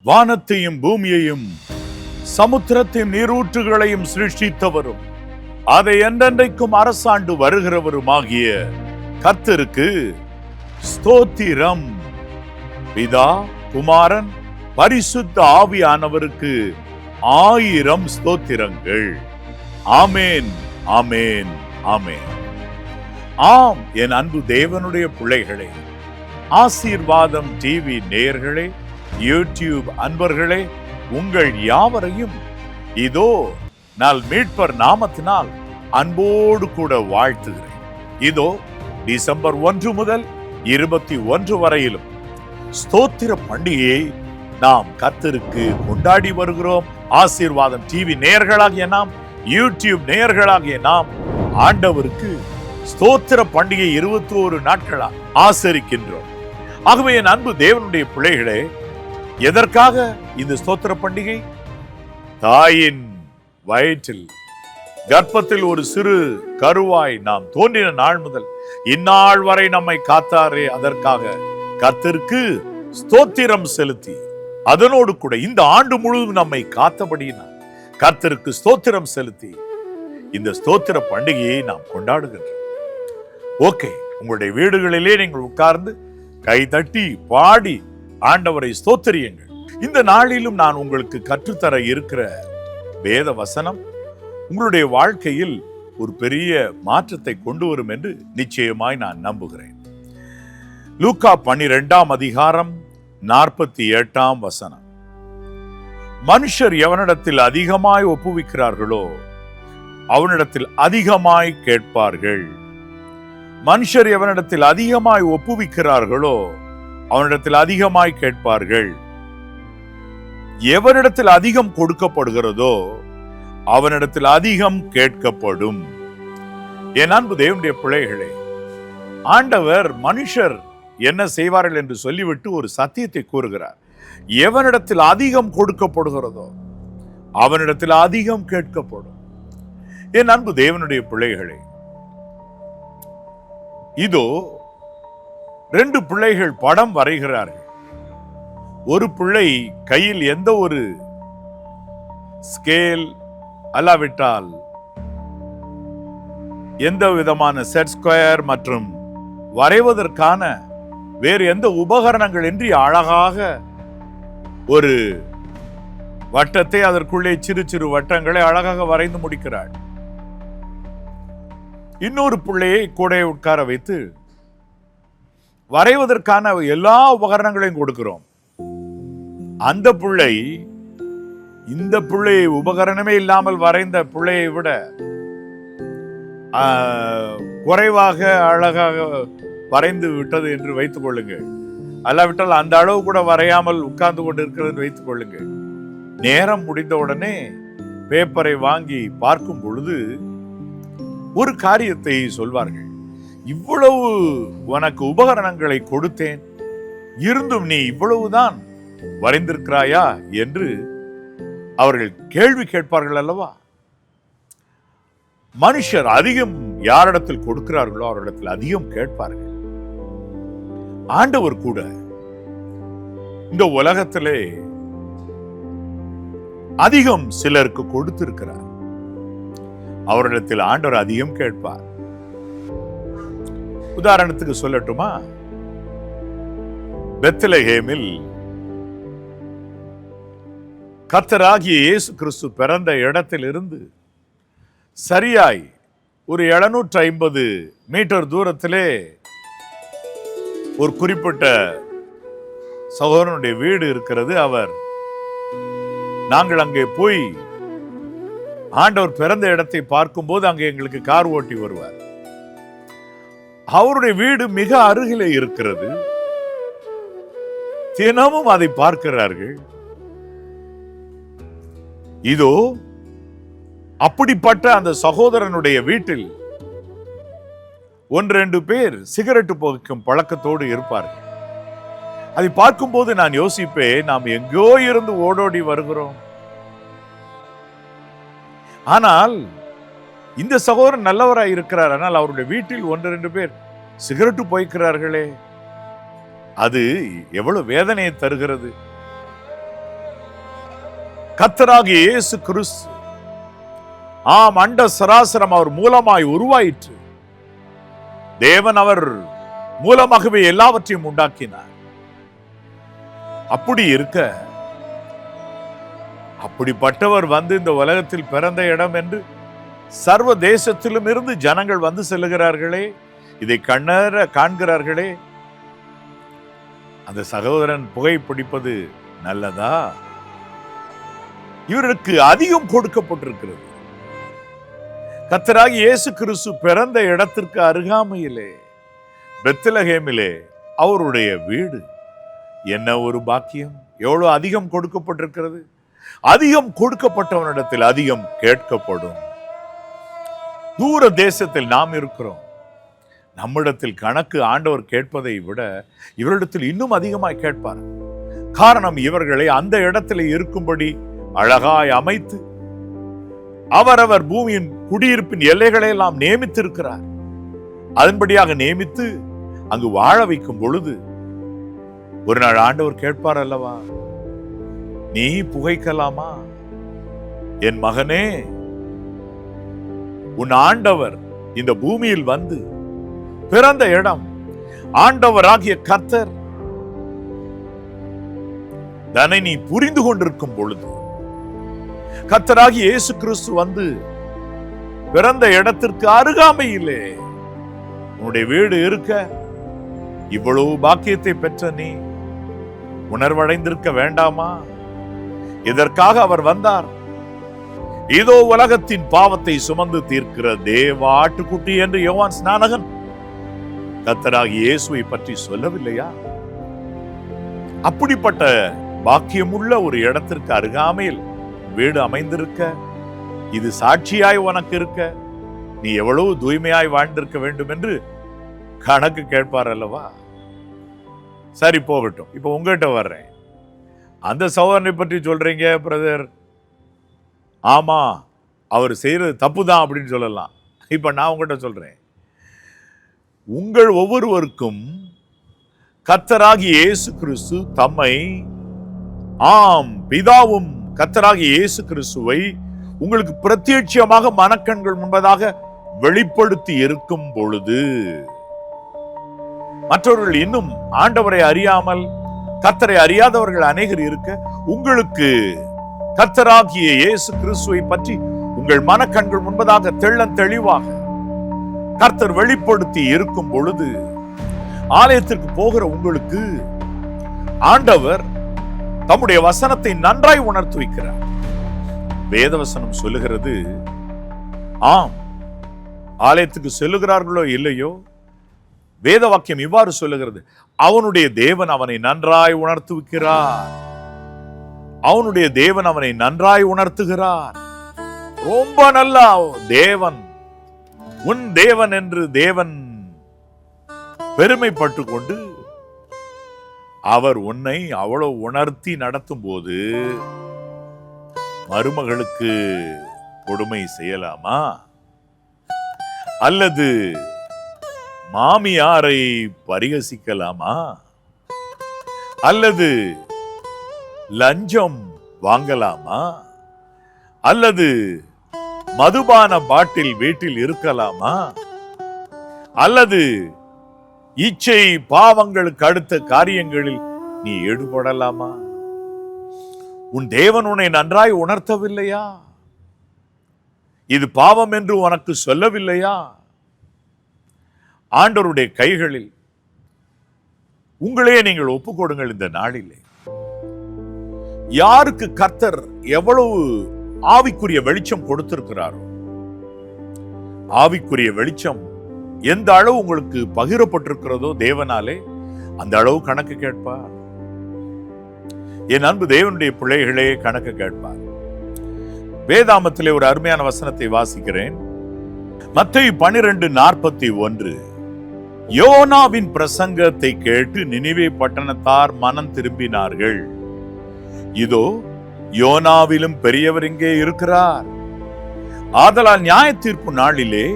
வானத்தையும் பூமியையும் சமுத்திரத்தையும் நீரூற்றுகளையும் சிருஷ்டித்தவரும் அதை என்றென்றைக்கும் அரசாண்டு வருகிறவருமாகிய கர்த்தருக்கு ஸ்தோத்திரம். பிதா, குமாரன், பரிசுத்த ஆவியானவருக்கு 1000 ஸ்தோத்திரங்கள். ஆமேன், ஆமேன், ஆமேன். ஆம், என் அன்பு தேவனுடைய பிள்ளைகளே, ஆசீர்வாதம் டிவி நேயர்களே, யூடியூப் அன்பர்களே, உங்கள் யாவரையும் இதோ நான் மீட்பர் நாமத்தினால் அன்போடு கூட வாழ்த்துகிறேன். இதோ டிசம்பர் 1 முதல் 21 வரையிலும் ஸ்தோத்திர பண்டிகையை நாம் கர்த்தருக்கு கொண்டாடி வருகிறோம். ஆசீர்வாதம் டிவி நேயர்களாகிய நாம், யூடியூப் நேயர்களாகிய நாம் ஆண்டவருக்கு ஸ்தோத்திர பண்டிகை 21 நாட்களா ஆசரிக்கின்றோம். ஆகவே என் அன்பு தேவனுடைய பிள்ளைகளே, எதற்காக இந்த ஸ்தோத்திர பண்டிகை? தாயின் வயிற்றில் கர்ப்பத்தில் ஒரு சிறு கருவாய் நாம் தோன்றின நாள் முதல் இந்நாள் வரை நம்மை காத்தாரே, அதற்காக கர்த்தருக்கு ஸ்தோத்திரம் செலுத்தி, அதனோடு கூட இந்த ஆண்டு முழுவதும் நம்மை காத்தபடியினால் கர்த்தருக்கு ஸ்தோத்திரம் செலுத்தி இந்த ஸ்தோத்திர பண்டிகையை நாம் கொண்டாடுகின்றோம். ஓகே, உங்களுடைய வீடுகளிலே நீங்கள் உட்கார்ந்து கை தட்டி பாடி ஆண்டவரை ஸ்தோத்திரியுங்கள். இந்த நாளிலும் நான் உங்களுக்கு கற்றுத்தர இருக்கிற வேத வசனம் உங்களுடைய வாழ்க்கையில் ஒரு பெரிய மாற்றத்தை கொண்டு வரும் என்று நிச்சயமாய் நான் நம்புகிறேன். லூக்கா 12ஆம் அதிகாரம் 48ஆம் வசனம். மனுஷர் எவனிடத்தில் அதிகமாய் ஒப்புவிக்கிறார்களோ அவனிடத்தில் அதிகமாய் கேட்பார்கள். மனுஷர் எவனிடத்தில் அதிகமாய் ஒப்புவிக்கிறார்களோ அவனிடத்தில் அதிகமாய் கேட்பார்கள். எவனிடத்தில் அதிகம் கொடுக்கப்படுகிறதோ அவனிடத்தில் அதிகம் கேட்கப்படும். என் அன்பு தேவனுடைய பிள்ளைகளே, ஆண்டவர் மனுஷர் என்ன செய்வார்கள் என்று சொல்லிவிட்டு ஒரு சத்தியத்தை கூறுகிறார். எவனிடத்தில் அதிகம் கொடுக்கப்படுகிறதோ அவனிடத்தில் அதிகம் கேட்கப்படும். என் அன்பு தேவனுடைய பிள்ளைகளே, இதோ 2 பிள்ளைகள் படம் வரைகிறார்கள். ஒரு பிள்ளை கையில் எந்த ஒரு ஸ்கேல் அல்லாவிட்டால் எந்த விதமான செட் ஸ்கொயர் மற்றும் வரைவதற்கான வேறு எந்த உபகரணங்கள் இன்றி அழகாக ஒரு வட்டத்தை, அதற்குள்ளே சிறு சிறு வட்டங்களை அழகாக வரைந்து முடிக்கிறாள். இன்னொரு பிள்ளையை கூட உட்கார வைத்து வரைவதற்கான எல்லா உபகரணங்களையும் கொடுக்கிறோம். அந்த பிள்ளை இந்த பிள்ளையை உபகரணமே இல்லாமல் வரைந்த பிள்ளையை விட குறைவாக அழகாக வரைந்து விட்டது என்று வைத்துக் கொள்ளுங்கள். அல்லாவிட்டால் அந்த அளவு கூட வரையாமல் உட்கார்ந்து கொண்டு இருக்கிறது வைத்துக் கொள்ளுங்கள். நேரம் முடிந்தவுடனே பேப்பரை வாங்கி பார்க்கும் பொழுது ஒரு காரியத்தை சொல்வார்கள். இவ்வளவு உனக்கு உபகரணங்களை கொடுத்தேன், இருந்தும் நீ இவ்வளவுதான் வரைந்திருக்கிறாயா என்று அவர்கள் கேள்வி கேட்பார்கள் அல்லவா? மனுஷர் அதிகம் யாரிடத்தில் கொடுக்கிறார்களோ அவரிடத்தில் அதிகம் கேட்பார்கள். ஆண்டவர் கூட இந்த உலகத்திலே அதிகம் சிலருக்கு கொடுத்திருக்கிறார். அவரிடத்தில் ஆண்டவர் அதிகம் கேட்பார். உதாரணத்துக்கு சொல்லட்டுமா? பெத்லகேமில் கர்த்தராகிய இயேசு கிறிஸ்து பிறந்த இடத்திலிருந்து சரியாய் ஒரு 750 மீட்டர் தூரத்திலே ஒரு குறிப்பிட்ட சகோதரனுடைய வீடு இருக்கிறது. நாங்கள் அங்கே போய் ஆண்டவர் பிறந்த இடத்தை பார்க்கும்போது அங்கே எங்களுக்கு கார் ஓட்டி வருவார். அவருடைய வீடு மிக அருகிலே இருக்கிறது. தினமும் அதை பார்க்கிறார்கள். இதோ அப்படிப்பட்ட அந்த சகோதரனுடைய வீட்டில் 1-2 பேர் சிகரெட்டு புகைக்கும் பழக்கத்தோடு இருப்பார்கள். அதை பார்க்கும்போது நான் யோசிப்பேன், நாம் எங்கோ இருந்து ஓடோடி வருகிறோம். ஆனால் இந்த சகோதரன் நல்லவராய் இருக்கிறார். ஆனால் அவருடைய வீட்டில் 1-2 பேர் சிகரெட்டு புகைக்கிறார்களே, அது எவ்வளவு வேதனையை தருகிறது. கர்த்தராகிய இயேசு கிறிஸ்து அண்ட சராசரம் அவர் மூலமாய் உருவாயிற்று. தேவன் அவர் மூலமாகவே எல்லாவற்றையும் உண்டாக்கினார். அப்படி இருக்க, அப்படிப்பட்டவர் வந்து இந்த உலகத்தில் பிறந்த இடம் என்று சர்வ தேசத்திலும் இருந்து ஜனங்கள் வந்து செல்லுகிறார்களே, இதை கண்ணார காண்கிறார்களே, அந்த சகோதரன் புகைப்பிடிப்பது நல்லதா? இவருக்கு அதிகம் கொடுக்கப்பட்டிருக்கிறது. கர்த்தராகிய இயேசு கிறிஸ்து பிறந்த இடத்திற்கு அருகாமையிலே பெத்லகேமிலே அவருடைய வீடு. என்ன ஒரு பாக்கியம்! எவ்வளவு அதிகம் கொடுக்கப்பட்டிருக்கிறது. அதிகம் கொடுக்கப்பட்டவனிடத்தில் அதிகம் கேட்கப்படும். தூர தேசத்தில் நாம் இருக்கிறோம். நம்மிடத்தில் கணக்கு ஆண்டவர் கேட்பதை விட இவரிடத்தில் இன்னும் அதிகமாய் கேட்பார். காரணம், இவர்களை அந்த இடத்துல இருக்கும்படி அழகாய் அமைத்து அவரவர் பூமியின் குடியிருப்பின் எல்லைகளை எல்லாம் நியமித்திருக்கிறார். அதன்படியாக நியமித்து அங்கு வாழ வைக்கும் பொழுது ஒரு நாள் ஆண்டவர் கேட்பார் அல்லவா, நீ புகைக்கலாமா? என் மகனே, உன் ஆண்டவர் இந்த பூமியில் வந்து பிறந்த இடம், ஆண்டவராகிய கர்த்தர் தன்னை நீ புரிந்து கொண்டிருக்கும் பொழுது, கர்த்தராகிய இயேசு கிறிஸ்து வந்து பிறந்த இடத்திற்கு அருகாமையிலே உன்னுடைய வீடு இருக்க, இவ்வளவு பாக்கியத்தை பெற்ற நீ உணர்வடைந்திருக்க வேண்டாமா? இதற்காக அவர் வந்தார். இதோ உலகத்தின் பாவத்தை சுமந்து தீர்க்கிற தேவ ஆட்டுக்குட்டி என்று யோவான் ஸ்நானகன் கர்த்தராகிய இயேசுவை பற்றி சொல்லவில்லையா? அப்படிப்பட்ட பாக்கியமுள்ள ஒரு இடத்திற்கு அருகாமையில் வீடு அமைந்திருக்க, இது சாட்சியாய் உனக்கு இருக்க, நீ எவ்வளவு தூய்மையாய் வாழ்ந்திருக்க வேண்டும் என்று கணக்கு கேட்பார் அல்லவா? சரி, போகட்டும். இப்ப உங்ககிட்ட வர்றேன். அந்த சகோதரனை பற்றி சொல்றீங்க பிரதர். ஆமா, அவர் செய்யறது தப்புதான் அப்படின்னு சொல்லலாம். இப்ப நான் உங்ககிட்ட சொல்றேன், உங்கள் ஒவ்வொருவருக்கும் கர்த்தராகிய இயேசு கிறிஸ்து தம்மை, பிதாவும் கர்த்தராகிய இயேசு கிறிஸ்துவை உங்களுக்கு பிரத்யட்சமாக மனக்கண்கள் முன்பதாக வெளிப்படுத்தி இருக்கும் பொழுது, மற்றவர்கள் இன்னும் ஆண்டவரை அறியாமல் கர்த்தரை அறியாதவர்கள் அநேகர் இருக்க, உங்களுக்கு கர்த்தராகிய இயேசு கிறிஸ்துவை பற்றி உங்கள் மனக்கண்கள் முன்பதாக தெள்ளன் தெளிவாக கர்த்தர் வெளிப்படுத்தி இருக்கும் பொழுது, ஆலயத்திற்கு போகிற உங்களுக்கு ஆண்டவர் தம்முடைய வசனத்தை நன்றாய் உணர்த்து வைக்கிறார். வேதவசனம் சொல்லுகிறது, ஆலயத்துக்கு செல்லுகிறார்களோ இல்லையோ, வேத வாக்கியம் இவ்வாறு சொல்லுகிறது, அவனுடைய தேவன் அவனை நன்றாய் உணர்த்துகிறார். அவனுடைய தேவன் அவனை நன்றாய் உணர்த்துகிறார். ரொம்ப நல்ல தேவன், உன் தேவன் என்று தேவன் பெருமைப்பட்டு கொண்டு அவர் உன்னை அவ்வளவு உணர்த்தி நடத்தும் போது மருமகளுக்கு கொடுமை செய்யலாமா? அல்லது மாமியாரை பரிகசிக்கலாமா? அல்லது லஞ்சம் வாங்கலாமா? அல்லது மதுபான பாட்டில் வீட்டில் இருக்கலாமா? அல்லது இச்சை பாவங்களுக்கு அடுத்த காரியங்களில் நீ ஈடுபடலாமா? உன் தேவன் உன்னை நன்றாய் உணர்த்தவில்லையா? இது பாவம் என்று உனக்கு சொல்லவில்லையா? ஆண்டவருடைய கைகளில் உங்களே நீங்கள் ஒப்புக்கொடுங்கள். இந்த நாளிலே யாருக்கு கர்த்தர் எவ்வளவு ஆவிக்குரிய வெளிச்சம் கொடுத்திருக்கிறாரோ, ஆவிக்குரிய வெளிச்சம் எந்த அளவு உங்களுக்கு பகிரப்பட்டிருக்கிறதோ தேவனாலே, அந்த அளவு கணக்கு கேட்பார். என் அன்பு தேவனுடைய பிள்ளைகளே, கணக்கு கேட்பார். வேதாமத்திலே ஒரு அருமையான வசனத்தை வாசிக்கிறேன். மத்தேயு 12:41. யோனாவின் பிரசங்கத்தை கேட்டு நினிவே பட்டணத்தார் மனம் திரும்பினார்கள். இதோ யோனாவிலும் பெரியவர் இங்கே இருக்கிறார். ஆதலால் நியாய தீர்ப்பு நாளிலே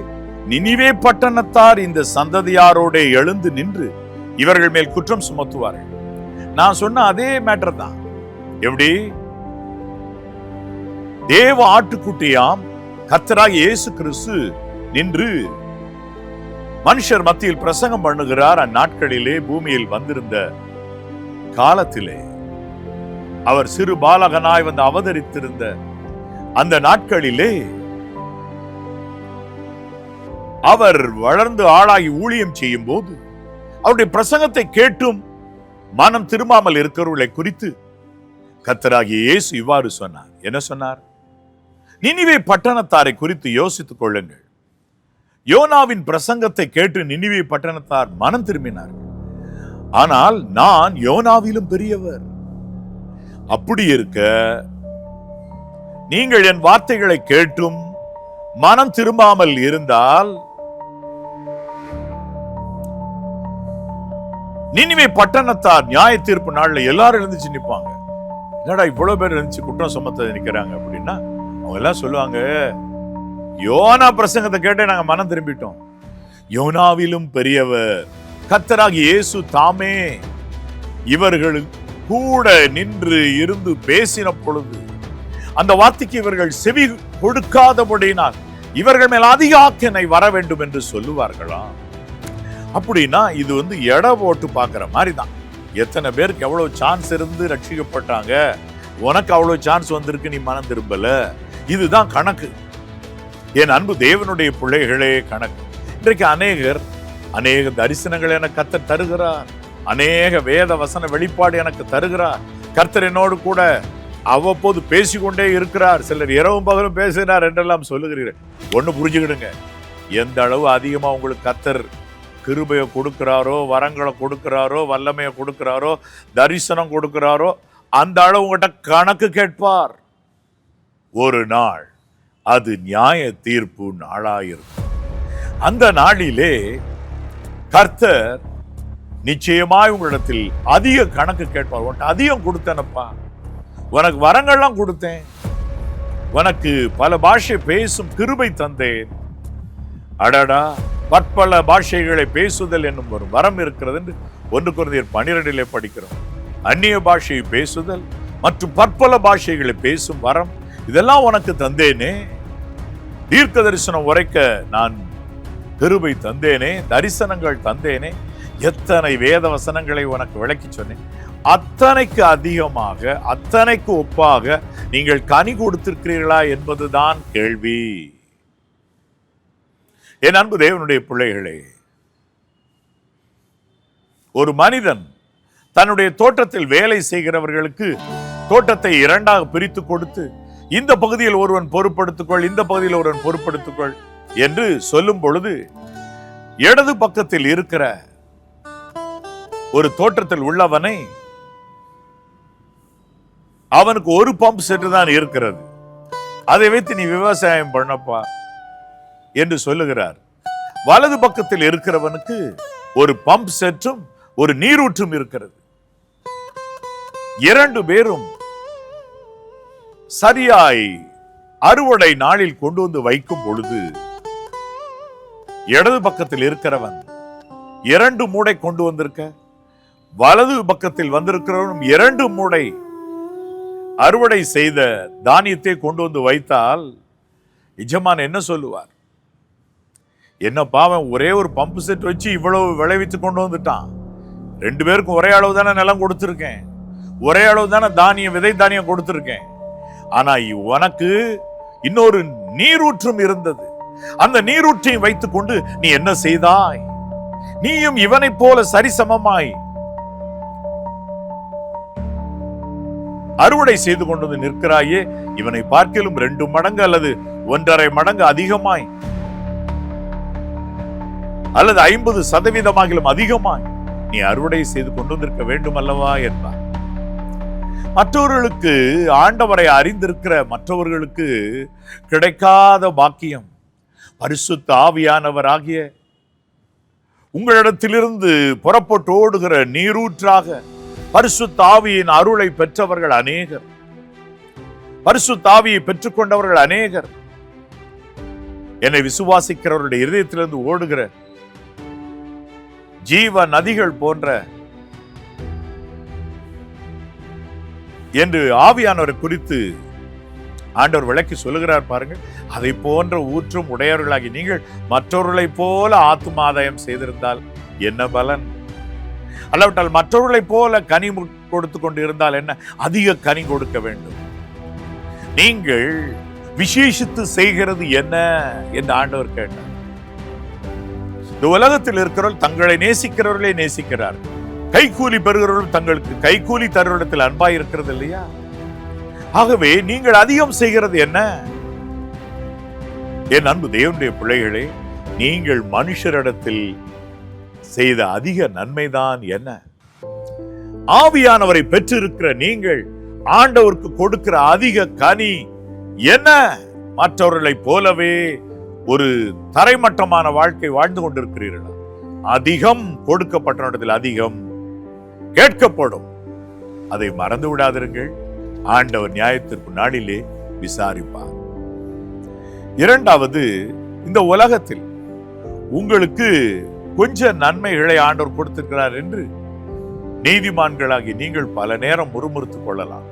நினிவே பட்டணத்தார் இந்த சந்ததியாரோட எழுந்து நின்று இவர்கள் மேல் குற்றம் சுமத்துவார்கள். நான் சொன்ன அதே மேட்டர் தான். எப்படி? தேவ ஆட்டுக்குட்டியாம் கர்த்தராகிய இயேசு கிறிஸ்து நின்று மனுஷர் மத்தியில் பிரசங்கம் பண்ணுகிறார். அந்நாட்களிலே பூமியில் வந்திருந்த காலத்திலே அவர் சிறு பாலகனாய் வந்து அவதரித்திருந்த அந்த நாட்களிலே அவர் வளர்ந்து ஆளாகி ஊழியம் செய்யும் போது அவருடைய பிரசங்கத்தை கேட்டும் மனம் திரும்பாமல் இருக்கிறவர்களை குறித்து கர்த்தராகிய இயேசு இவ்வாறு சொன்னார். என்ன சொன்னார்? நினிவே பட்டணத்தாரை குறித்து யோசித்துக் கொள்ளுங்கள். யோனாவின் பிரசங்கத்தை கேட்டு நினிவே பட்டணத்தார் மனம் திரும்பினார்கள். ஆனால் நான் யோனாவிலும் பெரியவர். அப்படி இருக்க நீங்கள் என் வார்த்தைகளை கேட்டும் மனம் திரும்பாமல் இருந்தால் நினிவே பட்டணத்தார் நியாய தீர்ப்பு நாள்ல எல்லாரும் எழுந்துச்சு நிற்பாங்க. என்னடா இவ்வளவு பேர் எழுந்துச்சு குற்றம் சுமத்த நிக்கிறாங்க அப்படின்னா அவங்க எல்லாம் சொல்லுவாங்க, யோனா பிரசங்கத்தை கேட்டே நாங்க மனம் திரும்பிட்டோம். யோனாவிலும் பெரியவர் கர்த்தராகிய இயேசு தாமே இவர்கள் கூட நின்று இருந்து பேசின பொழுது அந்த வார்த்தைக்கு இவர்கள் செவி கொடுக்காதபடினால் இவர்கள் மேல் அதிக ஆக்கினை வர வேண்டும் என்று சொல்லுவார்களாம். அப்படின்னா இது எடை போட்டு பார்க்கிற மாதிரி தான். எத்தனை பேருக்கு எவ்வளவு சான்ஸ் இருந்து ரட்சிக்கப்பட்டாங்க, உனக்கு அவ்வளவு சான்ஸ் வந்திருக்கு, நீ மனம் திரும்பல. இதுதான் கணக்கு. என் அன்பு தேவனுடைய பிள்ளைகளே, கணக்கு. இன்றைக்கு அநேக தரிசனங்களை எனக்கு கர்த்தர் தருகிறார். அநேக வேத வசன வெளிப்பாடு எனக்கு தருகிறார். கர்த்தர் என்னோடு கூட அவ்வப்போது பேசிக்கொண்டே இருக்கிறார். சிலர் இரவும் பகலும் பேசுகிறார் என்றெல்லாம் சொல்லுகிறீர்கள். ஒண்ணு புரிஞ்சுக்கிடுங்க, எந்த அளவு அதிகமா உங்களுக்கு கர்த்தர் கிருபையை கொடுக்கிறாரோ, வரங்களை கொடுக்கிறாரோ, வல்லமையை கொடுக்கிறாரோ, தரிசனம் கொடுக்கிறாரோ, அந்த அளவு உங்கள்கிட்ட கணக்கு கேட்பார். ஒரு நாள் அது நியாய தீர்ப்பு நாளாயிருக்கும். அந்த நாளிலே கர்த்தர் நிச்சயமாய் உங்களிடத்தில் அதிக கணக்கு கேட்பார். உனக்கு அதிகம் கொடுத்தேனப்பா, உனக்கு வரங்கள்லாம் கொடுத்தேன், உனக்கு பல பாஷை பேசும் கிருபை தந்தேன், அடடா பற்பல பாஷைகளை பேசுதல் என்னும் ஒரு வரம் இருக்கிறது என்று 1 கொரிந்தியர் 12 படிக்கிறோம். அந்நிய பாஷையை பேசுதல் மற்றும் பற்பல பாஷைகளை பேசும் வரம், இதெல்லாம் உனக்கு தந்தேனே. தீர்க்க தரிசனம் உரைக்க நான் கிருபை தந்தேனே, தரிசனங்கள் தந்தேனே, எத்தனை வேத வசனங்களை உனக்கு விளக்கி சொன்னேன். அத்தனைக்கு அதிகமாக, அத்தனைக்கு ஒப்பாக நீங்கள் கனி கொடுத்திருக்கிறீர்களா என்பதுதான் கேள்வி. என் அன்பு தேவனுடைய பிள்ளைகளே, ஒரு மனிதன் தன்னுடைய தோட்டத்தில் வேலை செய்கிறவர்களுக்கு தோட்டத்தை 2ஆக பிரித்து கொடுத்து, இந்த பகுதியில் ஒருவன் பொறுப்படுத்திக்கொள், இந்த பகுதியில் ஒருவன் பொறுப்படுத்திக்கொள் என்று சொல்லும் பொழுது, இடது பக்கத்தில் இருக்கிற ஒரு தோட்டத்தில் உள்ளவனை அவனுக்கு ஒரு பம்ப் செட்டு தான் இருக்கிறது, அதை வைத்து நீ விவசாயம் பண்ணப்பா என்று சொல்லுகிறார். வலது பக்கத்தில் இருக்கிறவனுக்கு ஒரு பம்ப் செட்டும் ஒரு நீரூற்றும் இருக்கிறது. 2 பேரும் சரியாய் அறுவடை நாளில் கொண்டு வந்து வைக்கும் பொழுது, இடது பக்கத்தில் இருக்கிறவன் 2 மூடை கொண்டு வந்திருக்க, வலது பக்கத்தில் வந்திருக்கிறவனும் 2 மூடை அறுவடை செய்த தானியத்தை கொண்டு வந்து வைத்தால் எஜமான் என்ன சொல்லுவார்? என்ன பாவம், ஒரே ஒரு பம்பு செட் வச்சு இவ்வளவு விளைவித்து கொண்டு வந்துட்டான். 2 பேருக்கும் ஒரே அளவு தானே நிலம் கொடுத்திருக்கேன், ஒரே அளவு தானே தானியம், விதை தானியம் கொடுத்திருக்கேன். ஆனா உனக்கு இன்னொரு நீரூற்றும் இருந்தது. அந்த நீரூற்றையும் வைத்துக் கொண்டு நீ என்ன செய்தாய்? நீயும் இவனை போல சரிசமமாய் அறுவடை செய்து கொண்டு வந்து நிற்கிறாயே, இவனை பார்க்கிலும் 2 மடங்கு அல்லது 1.5 மடங்கு அதிகமாய் அல்லது 50% அதிகமாய் நீ அறுவடை செய்து கொண்டு வந்திருக்க வேண்டும் அல்லவா என்பார். மற்றவர்களுக்கு, ஆண்டவரை அறிந்திருக்கிற மற்றவர்களுக்கு கிடைக்காத பாக்கியம் பரிசுத்த ஆவியானவராகிய உங்களிடத்திலிருந்து புறப்பட்டு ஓடுகிற நீரூற்றாக பரிசுத்த ஆவியின் அருளை பெற்றவர்கள் அநேகர், பரிசுத்த ஆவியை பெற்றுக்கொண்டவர்கள் அநேகர். என்னை விசுவாசிக்கிறவருடைய இதயத்திலிருந்து ஓடுகிற ஜீவ நதிகள் போன்ற என்று ஆவியானவரை குறித்து ஆண்டவர் விளக்கி சொல்லுகிறார் பாருங்கள். அதை போன்ற ஊற்றும் உடையவர்களாகி நீங்கள் மற்றவர்களை போல ஆத்துமாதாயம் செய்திருந்தால் என்ன பலன்? அல்லாவிட்டால் மற்றவர்களை போல கனி கொடுத்து கொண்டு இருந்தால் என்ன? அதிக கனி கொடுக்க வேண்டும். நீங்கள் விசேஷித்து செய்கிறது என்ன என்று ஆண்டவர் கேட்டார். இந்த உலகத்தில் இருக்கிறவர்கள் தங்களை நேசிக்கிறவர்களே நேசிக்கிறார். கைக்கூலி பெறுகிறவர்கள் தங்களுக்கு கைக்கூலி தருவதில் அன்பாய் இருக்கிறது இல்லையா? ஆகவே நீங்கள் அதிகம் செய்கிறது என்ன? என் அன்பு தேவனுடைய பிள்ளைகளே, நீங்கள் மனுஷரிடத்தில் செய்த அதிக நன்மைதான் என்ன? ஆவியானவரை பெற்றிருக்கிற நீங்கள் ஆண்டவருக்கு கொடுக்கிற அதிக கனி என்ன? மற்றவர்களை போலவே ஒரு தரைமட்டமான வாழ்க்கை வாழ்ந்து கொண்டிருக்கிறீர்களா? அதிகம் கொடுக்கப்பட்ட அதிகம் கேட்கப்படும். அதை மறந்து விடாதிருங்கள். ஆண்டவர் நியாயத்திற்கு நாளிலே விசாரிப்பார். இரண்டாவது, இந்த உலகத்தில் உங்களுக்கு கொஞ்ச நன்மைகளை ஆண்டவர் கொடுத்திருக்கிறார் என்று நீதிமான்களாகி நீங்கள் பல நேரம் முறுமுறுத்துக் கொள்ளலாம்.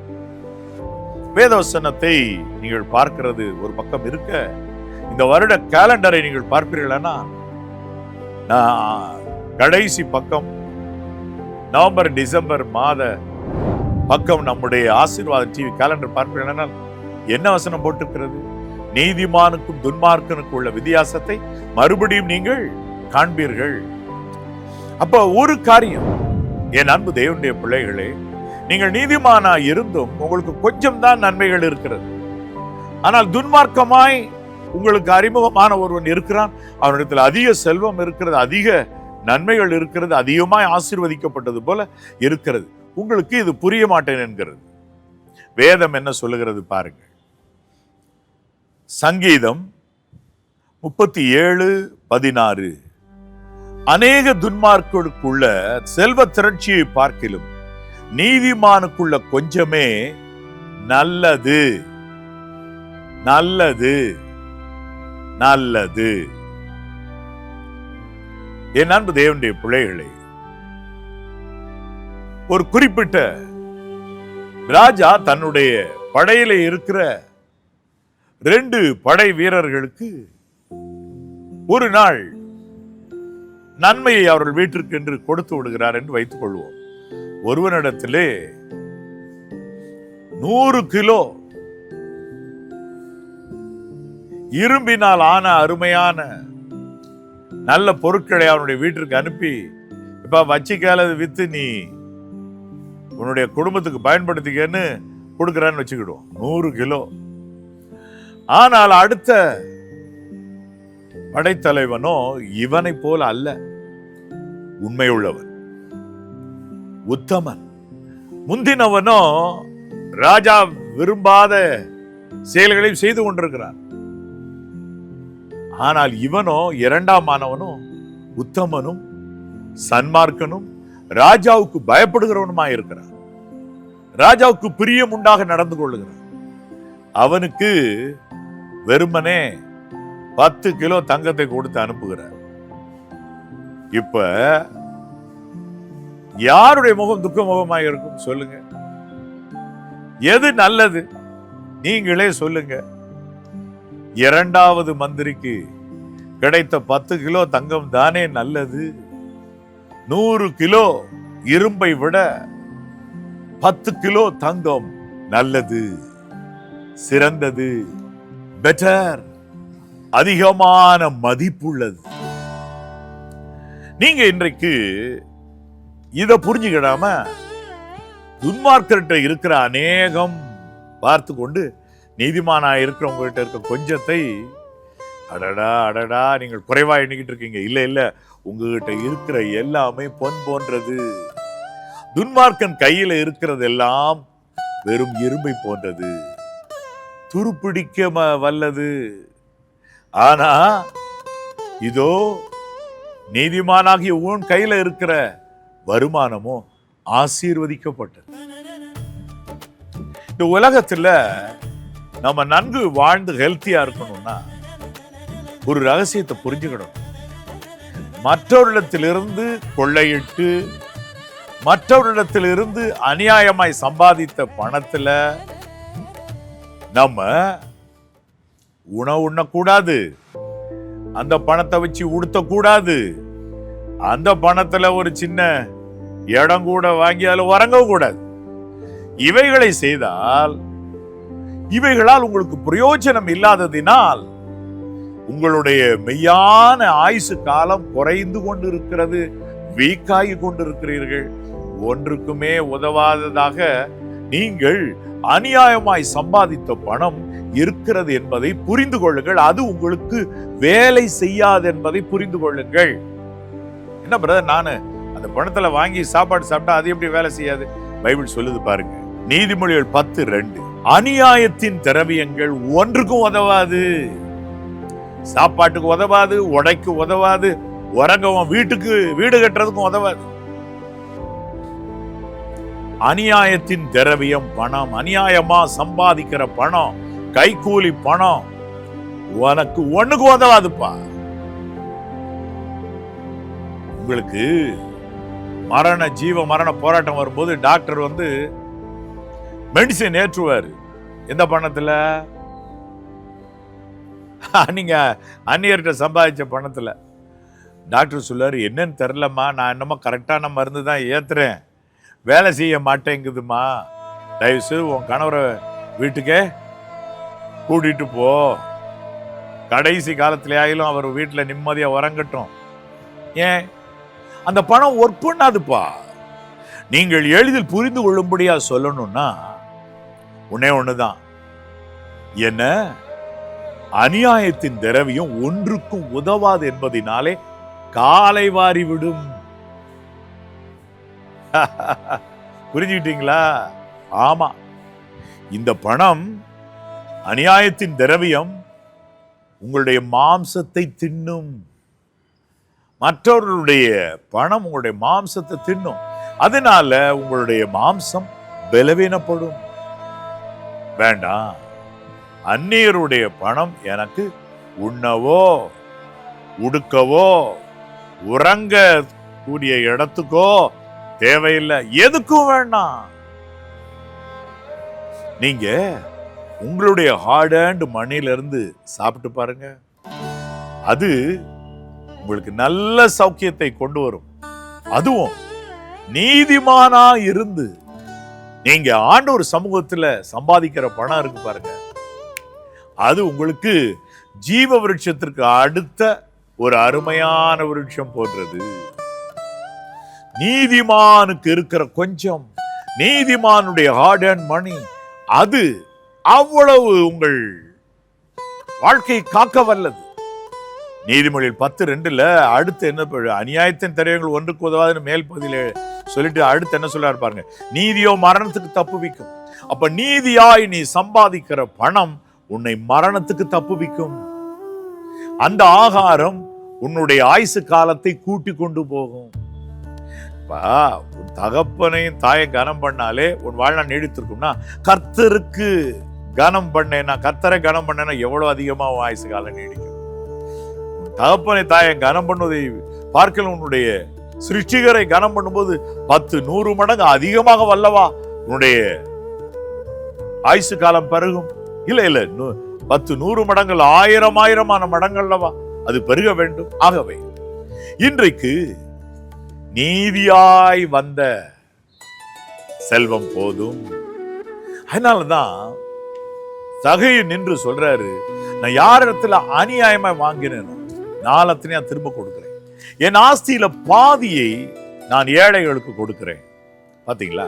வேதவசனத்தை நீங்கள் பார்க்கிறது ஒரு பக்கம் இருக்க, இந்த வருட கேலண்டரை நீங்கள் பார்ப்பீர்களா? கடைசி பக்கம் நவம்பர் டிசம்பர் மாத பக்கம் நம்முடைய ஆசீர்வாத டிவி கேலண்டர் பார்ப்பீர்களா? என்ன வசனம் போட்டிருக்கிறது? நீதிமானுக்கும் துன்மார்க்கனுக்கும் உள்ள வித்தியாசத்தை மறுபடியும் நீங்கள் காண்பீர்கள். அப்ப ஒரு காரியம், என் அன்பு தேவனுடைய பிள்ளைகளே, நீங்கள் நீதிமானா இருந்தும் உங்களுக்கு கொஞ்சம் தான் நன்மைகள் இருக்கிறது. ஆனால் துன்மார்க்கமாய் உங்களுக்கு அறிமுகமான ஒருவன் இருக்கிறான், அவனிடத்தில் அதிக செல்வம் இருக்கிறது, அதிக நன்மைகள் இருக்கிறது, அதிகமாய் ஆசீர்வதிக்கப்பட்டது போல இருக்கிறது. உங்களுக்கு இது புரிய மாட்டேன் என்கிறது. வேதம் என்ன சொல்லுகிறது பாருங்கள். சங்கீதம் 37:16, அநேக துன்மார்க்கருக்குள்ள செல்வ திரட்சியை பார்க்கிலும் நீதிமானுக்குள்ள கொஞ்சமே நல்லது, நல்லது, நல்லது. என் அன்பு தேவனுடைய பிள்ளைகளே, ஒரு குறிப்பிட்ட ராஜா தன்னுடைய படையில இருக்கிற 2 படை வீரர்களுக்கு ஒரு நாள் நன்மையை அவர்கள் வீட்டிற்கு என்று கொடுத்து விடுகிறார் என்று வைத்துக் கொள்வோம். ஒருவனிடத்திலே 100 கிலோ இரும்பினால் ஆன அருமையான நல்ல பொருட்களை அவனுடைய வீட்டிற்கு அனுப்பி, இப்ப வச்சிக்கால வித்து நீ உன்னுடைய குடும்பத்துக்கு பயன்படுத்திக்கன்னு கொடுக்கிறான்னு வச்சுக்கிடுவோம். 100 கிலோ. ஆனால் அடுத்த படைத்தலைவனோ இவனை போல அல்ல, உண்மையுள்ளவன், உத்தமன். முந்தினவனோ ராஜா விரும்பாத செயல்களையும் செய்து கொண்டிருக்கிறான். ஆனால் இவனோ இரண்டாம் ஆனவனும் உத்தமனும் சன்மார்க்கனும் ராஜாவுக்கு பயப்படுகிறவனுமாய் இருக்கிறான். ராஜாவுக்கு பிரியம் உண்டாக நடந்து கொள்ளுகிறான். அவனுக்கு வெறுமனே 10 கிலோ தங்கத்தை கொடுத்து அனுப்புகிறார். இப்ப யாருடைய முகம் துக்க முகமாக இருக்கும் சொல்லுங்க? எது நல்லது? நீங்களே சொல்லுங்க. இரண்டாவது மந்திரிக்கு கிடைத்த 10 கிலோ தங்கம் தானே நல்லது? 100 கிலோ இரும்பை விட 10 கிலோ தங்கம் நல்லது, சிறந்தது, பெட்டர், அதிகமான மதிப்புள்ளது. நீங்க இன்றைக்கு இத புரிஞ்சுக்கிடாம துன்மார்க்கர்கிட்ட இருக்கிற அநேகம் பார்த்து கொண்டு நீதிமானா இருக்கிறவங்ககிட்ட இருக்க கொஞ்சத்தை அடடா அடடா நீங்கள் குறைவா எண்ணிக்கிட்டு இருக்கீங்க. இல்ல இல்ல, உங்ககிட்ட இருக்கிற எல்லாமே பொன் போன்றது. துன்மார்க்கன் கையில இருக்கிறது எல்லாம் வெறும் இரும்பை போன்றது, துருப்பிடிக்க வல்லது. ஆனா இதோ நீதிமானாகிய உன் கையில இருக்கிற வருமானமோ ஆசீர்வதிக்கப்பட்டது. இந்த உலகத்துல நம்ம நன்கு வாழ்ந்து ஹெல்த்தியா இருக்கணும்னா ஒரு ரகசியத்தை புரிஞ்சுக்கணும். மற்றவரிடத்திலிருந்து கொள்ளையிட்டு மற்றவரிடத்திலிருந்து அநியாயமாய் சம்பாதித்த பணத்துல நம்ம உணவு உண்ணக்கூடாது, அந்த பணத்தை வச்சு உடுத்தக்கூடாது, அந்த பணத்துல ஒரு சின்ன இடம் கூட வாங்கி அதுல உறங்கவும் கூடாது. இவைகளை செய்தால் இவைகளால் உங்களுக்கு பிரயோஜனம் இல்லாததினால் உங்களுடைய மெய்யான ஆயுசு காலம் குறைந்து கொண்டிருக்கிறது, வீக்காகி கொண்டிருக்கிறீர்கள். ஒன்றுக்குமே உதவாததாக நீங்கள் அநியாயமாய் சம்பாதித்த பணம் இருக்கிறது என்பதை புரிந்து கொள்ளுங்கள். அது உங்களுக்கு வேலை செய்யாது என்பதை புரிந்து கொள்ளுங்கள். என்ன பிரதர், நானு அந்த பணத்துல வாங்கி சாப்பாடு சாப்பிட்டா அது எப்படி வேலை செய்யாது? பைபிள் சொல்லுது பாருங்க, நீதிமொழிகள் 10:2, அநியாயத்தின் திரவியங்கள் ஒன்றுக்கும் உதவாது. சாப்பாட்டுக்கு உதவாது, உடைக்கு உதவாது, உறங்கவும் வீட்டுக்கு வீடு கட்டுறதுக்கும் உதவாது. அநியாயத்தின் திரவியம் பணம், அநியாயமா சம்பாதிக்கிற பணம், கைக்கூலி பணம் உனக்கு ஒண்ணுக்கு உதவாதுப்பா. உங்களுக்கு ஜீவ மரண போராட்டம் வரும்போது டாக்டர் மெடிசின் ஏற்றுவார். எந்த பணத்துல? நீங்க அந்நியர்கிட்ட சம்பாதிச்ச பணத்துல. டாக்டர் சொல்லாரு, என்னன்னு தெரியலம்மா, நான் என்னமோ கரெக்டான மருந்து தான் ஏத்துறேன், வேலை செய்ய மாட்டேங்குதுமா, தயவுசெய்து உன் கணவரை வீட்டுக்கே கூட்டிட்டு போ, கடைசி காலத்திலே ஆயிலும் அவர் வீட்டுல நிம்மதியா உறங்கட்டும். ஏன்? அந்த பணம் ஒர்க் பண்ணாதுப்பா. நீங்கள் எளிதில் புரிந்து கொள்ளும்படியா சொல்லணும்னா ஒண்ணுதான், என்ன அநியாயத்தின் திரவியம் ஒன்றுக்கும் உதவாது என்பதினாலே காலை வாரி விடும். புரிஞ்சுக்கிட்டீங்களா? ஆமா, இந்த பணம், அநியாயத்தின் திரவியம் உங்களுடைய மாம்சத்தை தின்னும். மற்றவர்களுடைய பணம் உங்களுடைய மாம்சத்தை தின்னும். அதனால உங்களுடைய மாம்சம் பலவீனப்படும். வேண்டாம், அந்நியருடைய பணம் எனக்கு உண்ணவோ உடுக்கவோ உறங்க கூடிய இடத்துக்கோ தேவையில்லை, எதுக்கும் வேண்டாம். நீங்க உங்களுடைய ஹார்ட் அண்ட் மணில இருந்து சாப்பிட்டு பாருங்க, அது உங்களுக்கு நல்ல சௌக்கியத்தை கொண்டு வரும். அதுவும் நீதிமானா இருந்து நீங்க ஆண்டவர் சமூகத்துல சம்பாதிக்கிற பணம் இருக்கு பாருங்க, அது உங்களுக்கு ஜீவ விருட்சத்திற்கு அடுத்த ஒரு அருமையான விருட்சம் போன்றது. நீதிமானுக்கு இருக்கிற கொஞ்சம், நீதிமானுடைய ஹார்ட் அண்ட் மணி, அது அவ்வளவு உங்கள் வாழ்க்கையை காக்க வல்லது. நீதிமொழியில் 10:2 அடுத்து என்ன, அநியாயத்தின் திரவியங்கள் ஒன்றுக்கு உதவாதுன்னு மேல் பகுதியில சொல்லிட்டு அடுத்து என்ன சொல்றாரு பாருங்க, நீதியோ மரணத்துக்கு தப்புவிக்கும். அப்ப நீதியாய் நீ சம்பாதிக்கிற பணம் உன்னை மரணத்துக்கு தப்புவிக்கும். அந்த ஆகாரம் உன்னுடைய ஆயுசு காலத்தை கூட்டி கொண்டு போகும். உன் தகப்பனையும் தாயை கனம் பண்ணாலே உன் வாழ்நாள் நீடித்திருக்கும்னா, கர்த்தருக்கு கனம் பண்ணேன்னா, கர்த்தரை கனம் பண்ணேன்னா எவ்வளவு அதிகமா உன் ஆயுசு காலம் நீடிக்கும். உன் தகப்பனை தாயை கனம் பண்ணுவதை பார்க்கல உன்னுடைய சிருஷ்டிகரை கனம் பண்ணும்போது 10-100 மடங்கு அதிகமாக வல்லவா உன்னுடைய ஆயுசு காலம் பெருகும். இல்ல 10-100 மடங்கள் 1000 மடங்கள்லவா அது பெருக வேண்டும். ஆகவே இன்றைக்கு நீதியாய் வந்த செல்வம் போதும். அதனாலதான் சகையை நின்று சொல்றாரு, நான் யார் இடத்துல அநியாயமா வாங்கினேனோ 4 திரும்ப கொடுக்கிறேன், என் ஆஸ்தியில பாதியை நான் ஏழைகளுக்கு கொடுக்கிறேன். பாத்தீங்களா?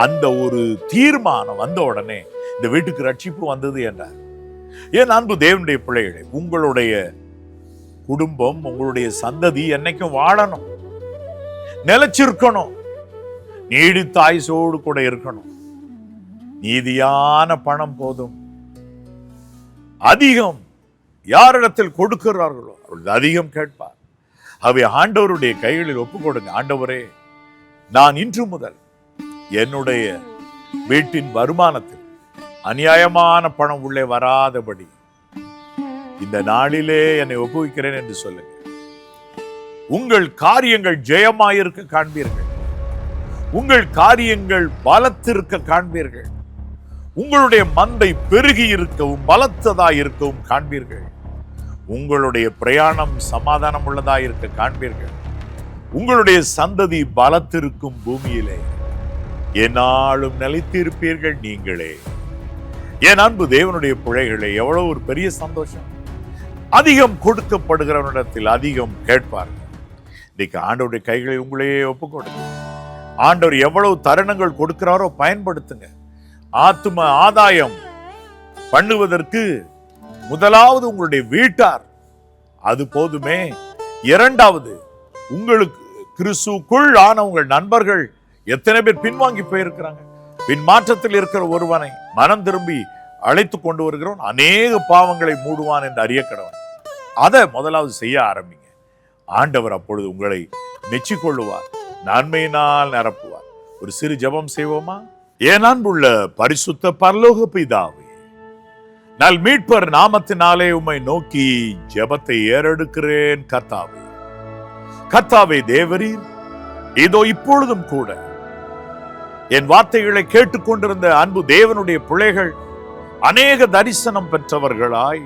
அந்த ஒரு தீர்மானம் வந்த உடனே இந்த வீட்டுக்கு ரட்சிப்பு வந்தது என்றார். என் அன்பு தேவனுடைய பிள்ளைகளே, உங்களுடைய குடும்பம், உங்களுடைய சந்ததி என்னைக்கும் வாழணும், நிலைச்சிருக்கணும், நீடித்த ஆயுசோடு கூட இருக்கணும். நீதியான பணம் போதும். அதிகம் யாரிடத்தில் கொடுக்கிறார்களோ அவர்கள் அதிகம் கேட்பார். அவை ஆண்டவருடைய கைகளில் ஒப்புக் கொடுங்க. ஆண்டவரே, நான் இன்று முதல் என்னுடைய வீட்டின் வருமானத்தில் அநியாயமான பணம் உள்ளே வராதபடி இந்த நாளிலே என்னை ஒப்புவிக்கிறேன் என்று சொல்லுங்க. உங்கள் காரியங்கள் ஜெயமாயிருக்க காண்பீர்கள். உங்கள் காரியங்கள் பலத்திருக்க காண்பீர்கள். உங்களுடைய மந்தை பெருகி இருக்கவும் பலத்ததாய் இருக்கவும் காண்பீர்கள். உங்களுடைய பிரயாணம் சமாதானம் உள்ளதாய் இருக்க காண்பீர்கள். உங்களுடைய சந்ததி பலத்திருக்கும் பூமியிலே என்னாலும் நிலைத்திருப்பீர்கள் நீங்களே. என் அன்பு தேவனுடைய பிள்ளைகளே, எவ்வளவு ஒரு பெரிய சந்தோஷம். அதிகம் கொடுக்கப்படுகிறவனிடத்தில் அதிகம் கேட்பார்கள். இன்னைக்கு ஆண்டவருடைய கைகளை உங்களையே ஒப்புக் கொடுங்க. ஆண்டவர் எவ்வளவு தருணங்கள் கொடுக்கிறாரோ பயன்படுத்துங்க. ஆத்தும ஆதாயம் பண்ணுவதற்கு முதலாவது உங்களுடைய வீட்டார், அது போதுமே. இரண்டாவது, உங்களுக்கு கிறிஸ்துவுக்குள் ஆன உங்கள் நண்பர்கள் எத்தனை பேர் பின்வாங்கி போயிருக்கிறாங்க. பின்மாற்றத்தில் இருக்கிற ஒருவனை மனம் திரும்பி அழைத்து கொண்டு வருகிறோம், அநேக பாவங்களை மூடுவான் என்று அறிய கடவன். அதை முதலாவது செய்ய ஆரம்பிங்க. ஆண்டவர் அப்பொழுது உங்களை மெச்சிக்கொள்ளுவார், நன்மையினால் நிரப்புவார். ஒரு சிறு ஜெபம் செய்வோமா? என் அன்புள்ள பரிசுத்த பரலோக பிதாவே, நல் மீட்பர் நாமத்தினாலே உம்மை நோக்கி ஜெபத்தை ஏறெடுக்கிறேன். கர்த்தாவே, கர்த்தாவே தேவரீர், இதோ இப்பொழுதும் கூட என் வார்த்தைகளை கேட்டுக்கொண்டிருந்த அன்பு தேவனுடைய பிள்ளைகள் அநேக தரிசனம் பெற்றவர்களாய்,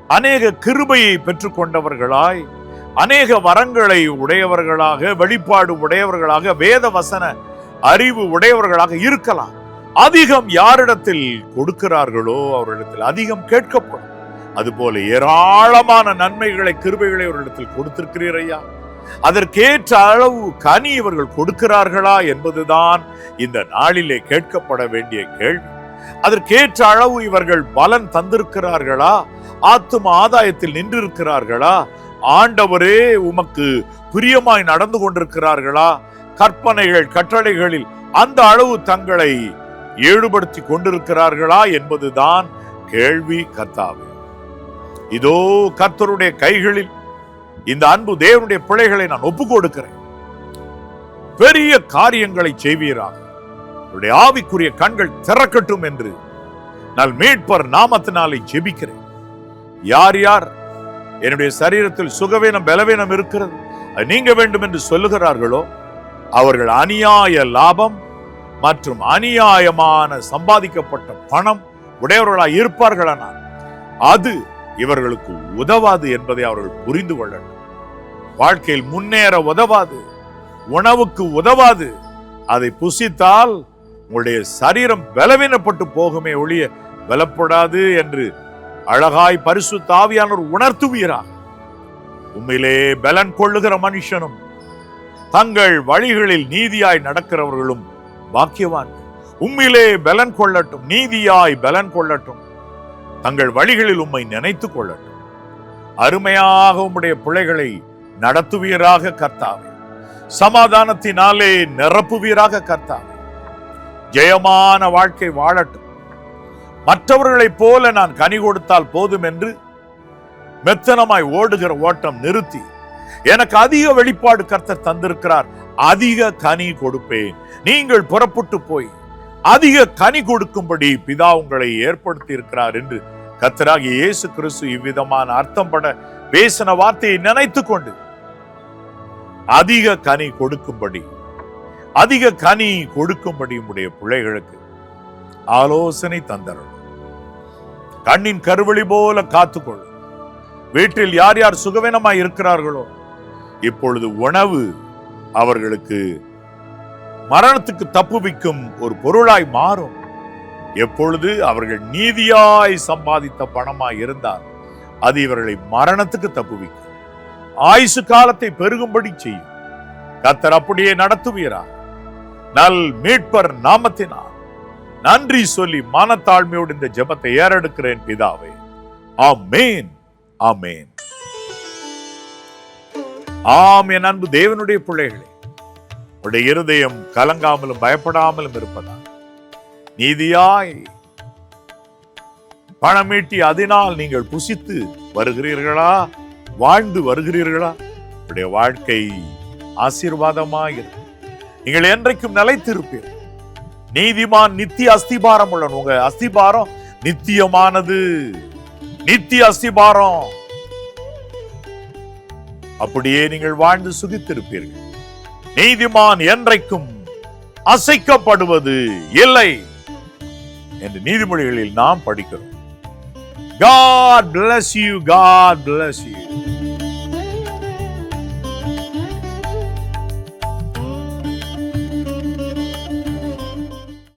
அநேக கிருபையை பெற்றுக் கொண்டவர்களாய், அநேக வரங்களை உடையவர்களாக, வெளிப்பாடு உடையவர்களாக, வேத வசன அறிவு உடையவர்களாக இருக்கலாம். அதிகம் யாரிடத்தில் கொடுக்கிறார்களோ அவர்களிடத்தில் அதிகம் கேட்கப்படும். அதுபோல ஏராளமான நன்மைகளை, கிருபைகளை அவர்களிடத்தில் கொடுத்திருக்கிறீர் ஐயா. அதற்கேற்ற அளவு கனி இவர்கள் கொடுக்கிறார்களா என்பதுதான் இந்த நாளிலே கேட்கப்பட வேண்டிய கேள்வி. அதற்கேற்ற அளவு இவர்கள் பலன் தந்திருக்கிறார்களா? ஆத்தும ஆதாயத்தில் நின்றிருக்கிறார்களா? ஆண்டவரே உமக்கு பிரியமாய் நடந்து கொண்டிருக்கிறார்களா? கற்பனைகள் கட்டளைகளில் அந்த அளவு தங்களை ஈடுபடுத்தி கொண்டிருக்கிறார்களா என்பதுதான் கேள்வி. கர்த்தாவே, இதோ கர்த்தருடைய கைகளில் இந்த அன்பு தேவனுடைய பிள்ளைகளை நான் ஒப்புக் கொடுக்கிறேன். பெரிய காரியங்களை செய்வீராக. உடைய ஆவிக்குரிய கண்கள் திறக்கட்டும் என்று நான் மீட்பர் நாமத்தினாலே ஜெபிக்கிறேன். யார் யார் என்னுடைய சரீரத்தில் சுகவீனம் பலவீனம் இருக்கிறது, அது நீங்க வேண்டும் என்று சொல்லுகிறார்களோ அவர்கள் அநியாய லாபம் மற்றும் அநியாயமான சம்பாதிக்கப்பட்ட பணம் உடையவர்களாய் இருப்பார்களானால் அது இவர்களுக்கு உதவாது என்பதை அவர்கள் புரிந்து கொள்ளட்டும். வாழ்க்கையில் முன்னேற உதவாது, உணவுக்கு உதவாது. அதை புசித்தால் உங்களுடைய சரீரம் பலவீனப்பட்டு போகுமே ஒழிய பலப்படாது என்று அழகாய் பரிசுத்த ஆவியானவர் உணர்த்துவீராக. உண்மையிலே பலன் கொள்ளுகிற மனுஷனும் தங்கள் வழிகளில் நீதியாய் நடக்கிறவர்களும் பாக்கியவான். உண்மையிலே பலன் கொள்ளட்டும், நீதியாய் பலன் கொள்ளட்டும், தங்கள் வழிகளில் உம்மை நினைத்துக் கொள்ளட்டும். அருமையாக உம்முடைய பிள்ளைகளை நடத்துவீராக கர்த்தாவே. சமாதானத்தினாலே நிரப்புவீராக கர்த்தாவே. ஜெயமான வாழ்க்கை வாழட்டும். மற்றவர்களைப் போல நான் கனி கொடுத்தால் போதும் என்று மெத்தனமாய் ஓடுகிற ஓட்டம் நிறுத்தி, எனக்கு அதிக வெளிப்பாடு கர்த்தர் தந்திருக்கிறார், அதிக கனி கொடுப்பேன், நீங்கள் புறப்பட்டு போய் அதிக கனி கொடுக்கும்படி பிதா உங்களை ஏற்படுத்தி இருக்கிறார் என்று கர்த்தராகிய இயேசு கிறிஸ்து இவ்விதமான அர்த்தம் பட பேசின வார்த்தையை நினைத்துக் கொண்டு அதிக கனி கொடுக்கும்படி, அதிக கனி கொடுக்கும்படி உடைய பிள்ளைகளுக்கு ஆலோசனை தந்தரும். கண்ணின் கருவழி போல காத்துக்கொள்ளும். வீட்டில் யார் யார் சுகவீனமாய் இருக்கிறார்களோ இப்பொழுது உணவு அவர்களுக்கு மரணத்துக்கு தப்புவிக்கும் ஒரு பொருளாய் மாறும். எப்பொழுது அவர்கள் நீதியாய் சம்பாதித்த பணமாய் இருந்தால் அது இவர்களை மரணத்துக்கு தப்புவிக்கும், ஆயுசு காலத்தை பெருகும்படி செய்யும். கர்த்தர் அப்படியே நடத்துவீராக. நல் மீட்பர் நாமத்தினால் நன்றி சொல்லி மனத்தாழ்மையோடு இந்த ஜெபத்தை ஏறெடுக்கிறேன் பிதாவே. ஆமென், ஆமென். ஆம். என் அன்பு தேவனுடைய பிள்ளைகளே, உடைய இருதயம் கலங்காமலும் பயப்படாமலும் இருப்பதா நீதியாய் பணமீட்டி அதனால் நீங்கள் புசித்து வருகிறீர்களா, வாழ்ந்து வருகிறீர்களா? உடைய வாழ்க்கை ஆசீர்வாதமாக நீங்கள் என்றைக்கும் நிலைத்திருப்பீர்கள். நீதிமான் நித்திய அஸ்திபாரம் உள்ளவன். உங்க அஸ்திபாரம் நித்தியமானது, நித்திய அஸ்திபாரம். அப்படியே நீங்கள் வாழ்ந்து சுகித்திருப்பீர்கள். நீதிமான் என்றைக்கும் அசைக்கப்படுவது இல்லை. என்று நீதிமொழிகளில் நாம் படிக்கிறோம். God bless you. God bless you.